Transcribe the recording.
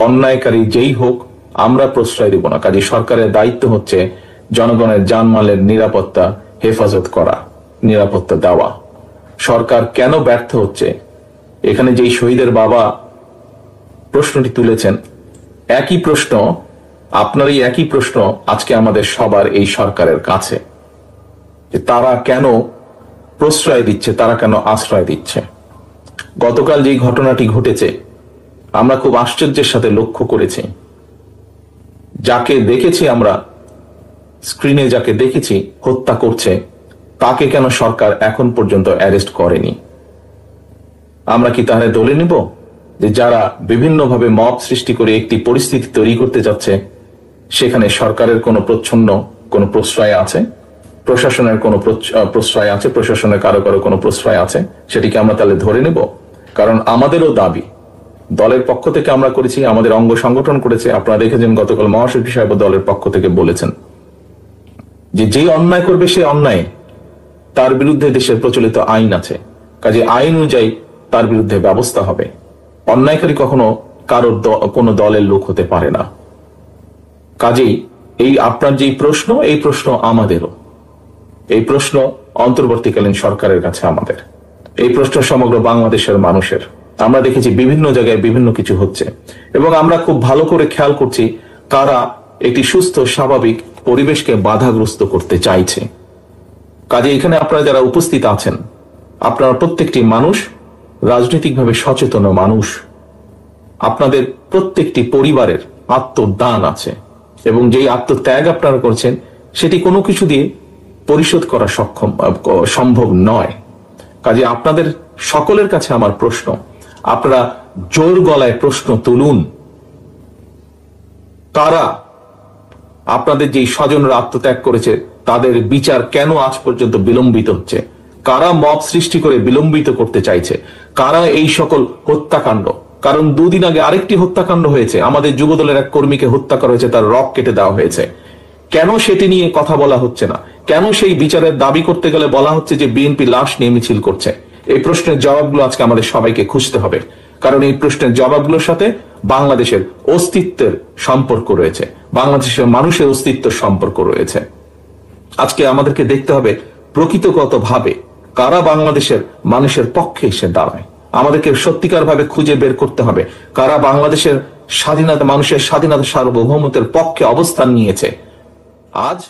অন্যায়কারী যেই হোক আমরা প্রশ্রয় দিব না। কাজে সরকারের দায়িত্ব হচ্ছে জনগণের জানমালের নিরাপত্তা হেফাজত করা, নিরাপত্তা দেওয়া। সরকার কেন ব্যর্থ হচ্ছে, এখানে যেই শহীদের বাবা প্রশ্নটি তুলেছেন, একই প্রশ্ন, আপনার এই একই প্রশ্ন আজকে আমাদের সবার এই সরকারের কাছে, যে তারা কেন প্রশ্রয় দিচ্ছে, তারা কেন আশ্রয় দিচ্ছে। গতকাল যেই ঘটনাটি ঘটেছে আমরা খুব আশ্চর্যের সাথে লক্ষ্য করেছি, যাকে দেখেছি আমরা স্ক্রিনে, যাকে দেখেছি হত্যা করছে, তাকে কেন সরকার এখন পর্যন্ত অ্যারেস্ট করেনি? আমরা কি তাহলে দলে নিব যে যারা বিভিন্নভাবে মব সৃষ্টি করে একটি পরিস্থিতি তৈরি করতে যাচ্ছে, সেখানে সরকারের কোনো প্রচ্ছন্ন কোনো প্রশ্রয় আছে, প্রশাসনের কোনো প্রশ্রয় আছে, প্রশাসনের কারো কারো কোনো প্রশ্রয় আছে, সেটিকে আমরা তাহলে ধরে নেব? কারণ আমাদেরও দাবি, দলের পক্ষ থেকে আমরা করেছি, আমাদের অঙ্গ সংগঠন করেছে। আপনারা দেখেছেন গতকাল মহাসচিব সাহেব দলের পক্ষ থেকে বলেছেন যে যেই অন্যায় করবে সে অন্যায়, তার বিরুদ্ধে দেশের প্রচলিত আইন আছে, কাজে আইন অনুযায়ী তার বিরুদ্ধে ব্যবস্থা হবে। অন্যায়কারী কখনো কারোর কোনো দলের লোক হতে পারে না। কাজেই এই আপনার যেই প্রশ্ন, এই প্রশ্ন আমাদেরও, এই প্রশ্ন অন্তর্বর্তীকালীন সরকারের কাছে আমাদের, এই প্রশ্ন সমগ্র বাংলাদেশের মানুষের। আমরা দেখেছি বিভিন্ন জায়গায় বিভিন্ন কিছু হচ্ছে এবং আমরা খুব ভালো করে খেয়াল করছি কারা একটি সুস্থ স্বাভাবিক পরিবেশকে বাধাগ্রস্ত করতে চাইছে। কাজে এখানে আপনারা যারা উপস্থিত আছেন, আপনারা প্রত্যেকটি মানুষ রাজনৈতিকভাবে সচেতন মানুষ, আপনাদের প্রত্যেকটি পরিবারের আত্মদান আছে এবং যেই আত্মত্যাগ আপনারা করছেন সেটি কোনো কিছু দিয়ে পরিশোধ করা সম্ভব নয়। কাজে আপনাদের সকলের কাছে আমার প্রশ্ন, আপনারা জোর গলায় প্রশ্ন তুলুন, কারা আপনাদের যেই স্বজনরা আত্মত্যাগ করেছে তাদের বিচার কেন আজ পর্যন্ত বিলম্বিত হচ্ছে? কারা মব সৃষ্টি করে বিলম্বিত করতে চাইছে? কারা এই সকল হত্যাকাণ্ড? কারণ দুদিন আগে আরেকটি হত্যাকাণ্ড হয়েছে, আমাদের যুবদলের এক কর্মীকে হত্যা করা হয়েছে, তার রক কেটে দেওয়া হয়েছে। কেন সেটি নিয়ে কথা বলা হচ্ছে না? কেন সেই বিচারের দাবি করতে গেলে বলা হচ্ছে যে বিএনপি লাশ নিয়ে মিছিল করছে? এই প্রশ্নের জবাবগুলো আজকে আমাদের সবাইকে খুঁজতে হবে, কারণ এই প্রশ্নের জবাবগুলোর সাথে বাংলাদেশের অস্তিত্বের সম্পর্ক রয়েছে, বাংলাদেশের মানুষের অস্তিত্বের সম্পর্ক রয়েছে। আজকে আমাদেরকে দেখতে হবে প্রকৃতগতভাবে কারা বাংলাদেশের মানুষের পক্ষে এসে দাঁড়ায়। আমাদেরকে সত্যিকার ভাবে খুঁজে বের করতে হবে কারা বাংলাদেশের স্বাধীনতা, মানুষের স্বাধীনতা, সার্বভৌমত্বের পক্ষে অবস্থান নিয়েছে। আজ